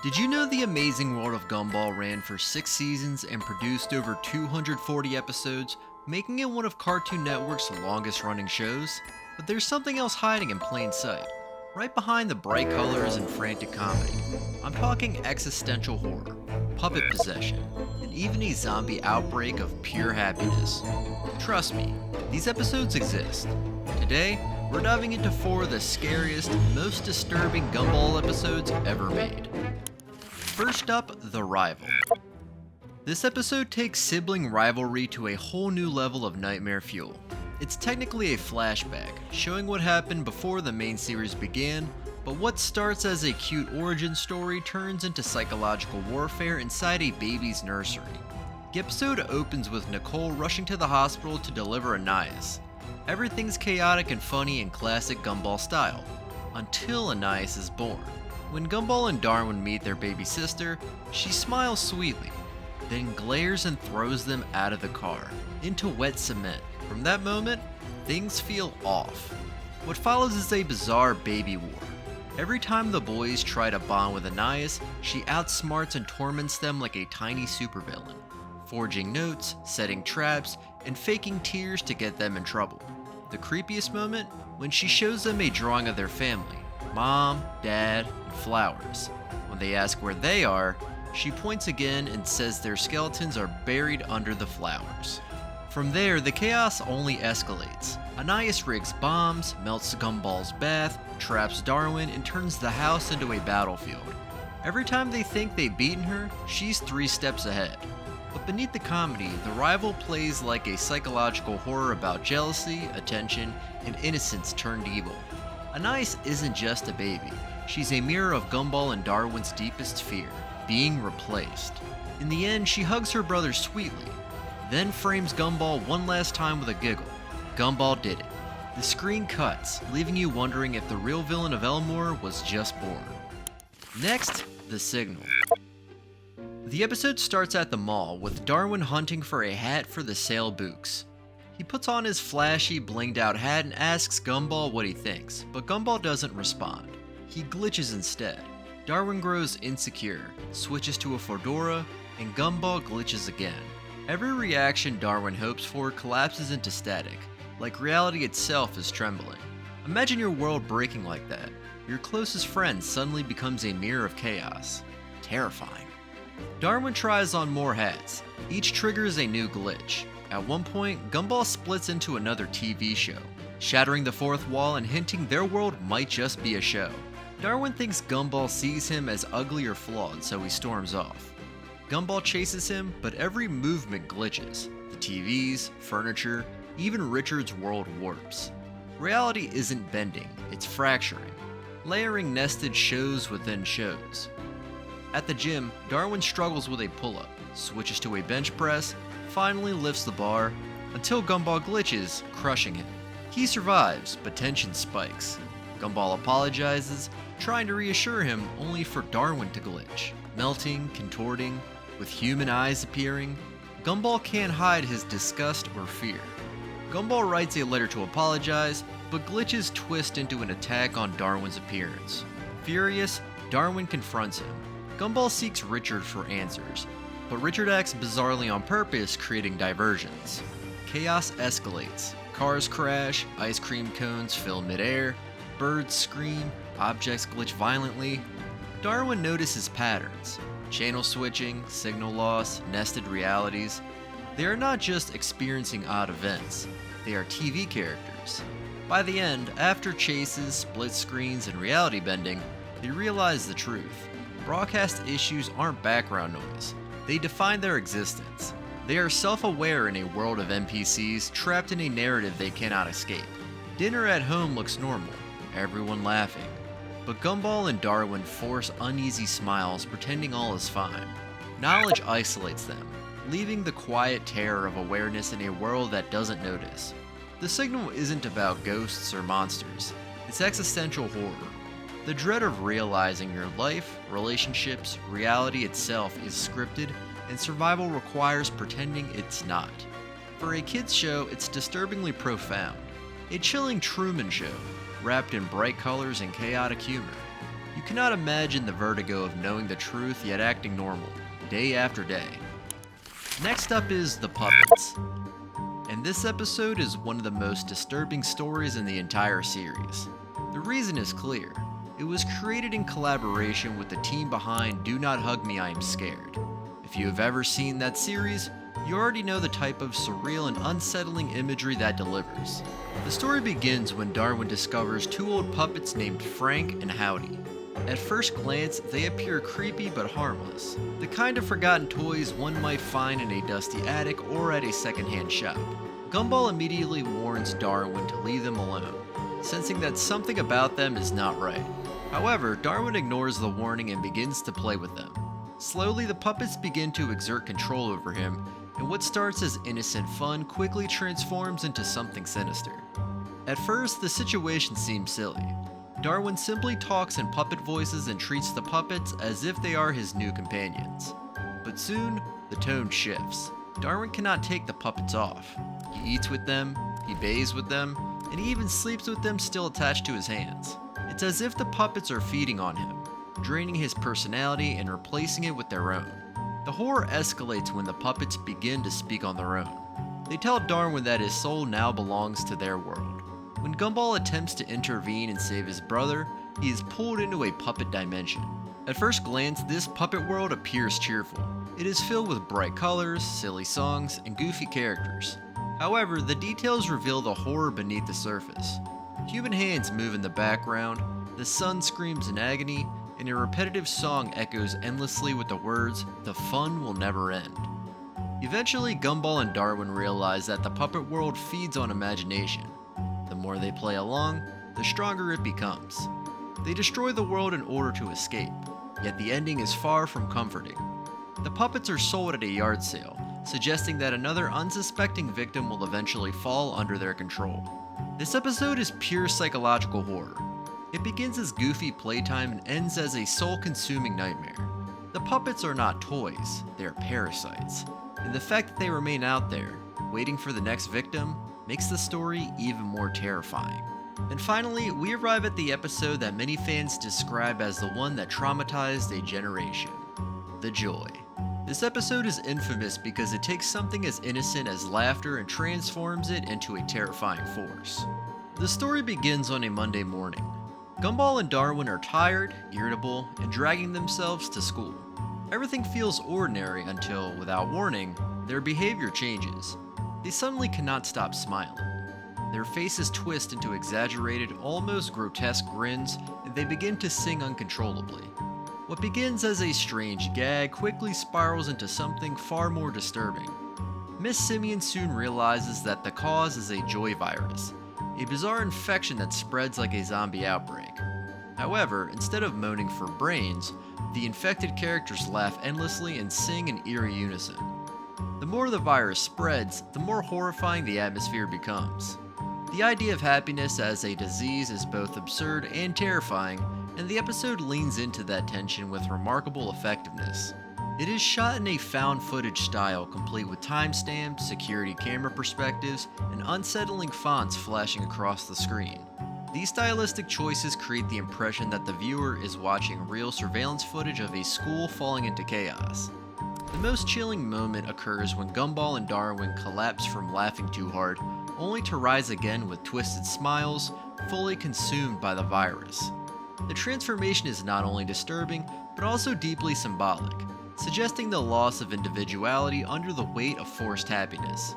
Did you know the Amazing World of Gumball ran for 6 seasons and produced over 240 episodes, making it one of Cartoon Network's longest running shows? But there's something else hiding in plain sight, right behind the bright colors and frantic comedy. I'm talking existential horror, puppet possession, and even a zombie outbreak of pure happiness. Trust me, these episodes exist. Today, we're diving into 4 of the scariest, most disturbing Gumball episodes ever made. First up, The Rival. This episode takes sibling rivalry to a whole new level of nightmare fuel. It's technically a flashback, showing what happened before the main series began, but what starts as a cute origin story turns into psychological warfare inside a baby's nursery. The episode opens with Nicole rushing to the hospital to deliver Anais. Everything's chaotic and funny in classic Gumball style, until Anais is born. When Gumball and Darwin meet their baby sister, she smiles sweetly, then glares and throws them out of the car, into wet cement. From that moment, things feel off. What follows is a bizarre baby war. Every time the boys try to bond with Anais, she outsmarts and torments them like a tiny supervillain, forging notes, setting traps, and faking tears to get them in trouble. The creepiest moment? When she shows them a drawing of their family, mom, dad, and flowers. When they ask where they are, she points again and says their skeletons are buried under the flowers. From there, the chaos only escalates. Anais rigs bombs, melts Gumball's bath, traps Darwin, and turns the house into a battlefield. Every time they think they've beaten her, she's 3 steps ahead. But beneath the comedy, The Rival plays like a psychological horror about jealousy, attention, and innocence turned evil. Anais isn't just a baby. She's a mirror of Gumball and Darwin's deepest fear, being replaced. In the end, she hugs her brother sweetly, then frames Gumball one last time with a giggle. Gumball did it. The screen cuts, leaving you wondering if the real villain of Elmore was just born. Next, The Signal. The episode starts at the mall, with Darwin hunting for a hat for the sale books. He puts on his flashy, blinged out hat and asks Gumball what he thinks, but Gumball doesn't respond. He glitches instead. Darwin grows insecure, switches to a fedora, and Gumball glitches again. Every reaction Darwin hopes for collapses into static, like reality itself is trembling. Imagine your world breaking like that. Your closest friend suddenly becomes a mirror of chaos. Terrifying. Darwin tries on more hats. Each triggers a new glitch. At one point, Gumball splits into another TV show, shattering the 4th wall and hinting their world might just be a show. Darwin thinks Gumball sees him as ugly or flawed, so he storms off. Gumball chases him, but every movement glitches. The TVs, furniture, even Richard's world warps. Reality isn't bending, it's fracturing, layering nested shows within shows. At the gym, Darwin struggles with a pull-up, switches to a bench press, finally lifts the bar, until Gumball glitches, crushing him. He survives, but tension spikes. Gumball apologizes, trying to reassure him, only for Darwin to glitch, melting, contorting, with human eyes appearing. Gumball can't hide his disgust or fear. Gumball writes a letter to apologize, but glitches twist into an attack on Darwin's appearance. Furious, Darwin confronts him. Gumball seeks Richard for answers, but Richard acts bizarrely on purpose, creating diversions. Chaos escalates. Cars crash, ice cream cones fill midair, birds scream, objects glitch violently. Darwin notices patterns. Channel switching, signal loss, nested realities. They are not just experiencing odd events, they are TV characters. By the end, after chases, split screens, and reality bending, they realize the truth. Broadcast issues aren't background noise. They define their existence. They are self-aware in a world of NPCs trapped in a narrative they cannot escape. Dinner at home looks normal, everyone laughing. But Gumball and Darwin force uneasy smiles, pretending all is fine. Knowledge isolates them, leaving the quiet terror of awareness in a world that doesn't notice. The Signal isn't about ghosts or monsters. It's existential horror. The dread of realizing your life, relationships, reality itself is scripted, and survival requires pretending it's not. For a kids show, it's disturbingly profound. A chilling Truman Show, wrapped in bright colors and chaotic humor. You cannot imagine the vertigo of knowing the truth yet acting normal, day after day. Next up is The Puppets. And this episode is one of the most disturbing stories in the entire series. The reason is clear. It was created in collaboration with the team behind Do Not Hug Me, I Am Scared. If you have ever seen that series, you already know the type of surreal and unsettling imagery that delivers. The story begins when Darwin discovers two old puppets named Frank and Howdy. At first glance, they appear creepy but harmless, the kind of forgotten toys one might find in a dusty attic or at a secondhand shop. Gumball immediately warns Darwin to leave them alone, sensing that something about them is not right. However, Darwin ignores the warning and begins to play with them. Slowly, the puppets begin to exert control over him, and what starts as innocent fun quickly transforms into something sinister. At first, the situation seems silly. Darwin simply talks in puppet voices and treats the puppets as if they are his new companions. But soon, the tone shifts. Darwin cannot take the puppets off. He eats with them, he bathes with them, and he even sleeps with them still attached to his hands. It's as if the puppets are feeding on him, draining his personality and replacing it with their own. The horror escalates when the puppets begin to speak on their own. They tell Darwin that his soul now belongs to their world. When Gumball attempts to intervene and save his brother, he is pulled into a puppet dimension. At first glance, this puppet world appears cheerful. It is filled with bright colors, silly songs, and goofy characters. However, the details reveal the horror beneath the surface. Human hands move in the background, the sun screams in agony, and a repetitive song echoes endlessly with the words, "The fun will never end." Eventually, Gumball and Darwin realize that the puppet world feeds on imagination. The more they play along, the stronger it becomes. They destroy the world in order to escape, yet the ending is far from comforting. The puppets are sold at a yard sale, suggesting that another unsuspecting victim will eventually fall under their control. This episode is pure psychological horror. It begins as goofy playtime and ends as a soul-consuming nightmare. The puppets are not toys, they are parasites, and the fact that they remain out there, waiting for the next victim, makes the story even more terrifying. And finally, we arrive at the episode that many fans describe as the one that traumatized a generation, The Joy. This episode is infamous because it takes something as innocent as laughter and transforms it into a terrifying force. The story begins on a Monday morning. Gumball and Darwin are tired, irritable, and dragging themselves to school. Everything feels ordinary until, without warning, their behavior changes. They suddenly cannot stop smiling. Their faces twist into exaggerated, almost grotesque grins, and they begin to sing uncontrollably. What begins as a strange gag quickly spirals into something far more disturbing. Miss Simian soon realizes that the cause is a joy virus, a bizarre infection that spreads like a zombie outbreak. However, instead of moaning for brains, the infected characters laugh endlessly and sing in eerie unison. The more the virus spreads, the more horrifying the atmosphere becomes. The idea of happiness as a disease is both absurd and terrifying, and the episode leans into that tension with remarkable effectiveness. It is shot in a found footage style complete with timestamps, security camera perspectives, and unsettling fonts flashing across the screen. These stylistic choices create the impression that the viewer is watching real surveillance footage of a school falling into chaos. The most chilling moment occurs when Gumball and Darwin collapse from laughing too hard, only to rise again with twisted smiles, fully consumed by the virus. The transformation is not only disturbing, but also deeply symbolic, suggesting the loss of individuality under the weight of forced happiness.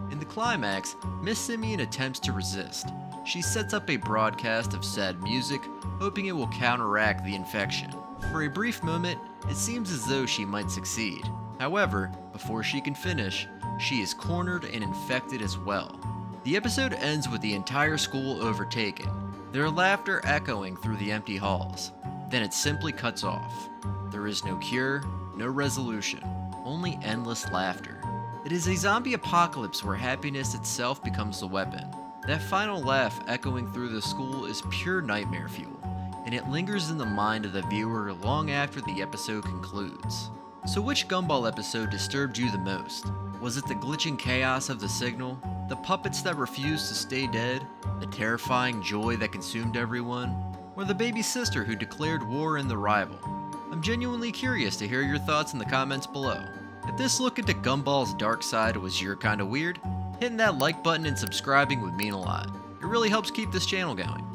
In the climax, Miss Simian attempts to resist. She sets up a broadcast of sad music, hoping it will counteract the infection. For a brief moment, it seems as though she might succeed. However, before she can finish, she is cornered and infected as well. The episode ends with the entire school overtaken, their laughter echoing through the empty halls. Then it simply cuts off. There is no cure, no resolution, only endless laughter. It is a zombie apocalypse where happiness itself becomes the weapon. That final laugh echoing through the school is pure nightmare fuel, and it lingers in the mind of the viewer long after the episode concludes. So which Gumball episode disturbed you the most? Was it the glitching chaos of the signal? The puppets that refused to stay dead? The terrifying joy that consumed everyone? or the baby sister who declared war in The Rival? I'm genuinely curious to hear your thoughts in the comments below. If this look into Gumball's dark side was your kind of weird, hitting that like button and subscribing would mean a lot. It really helps keep this channel going.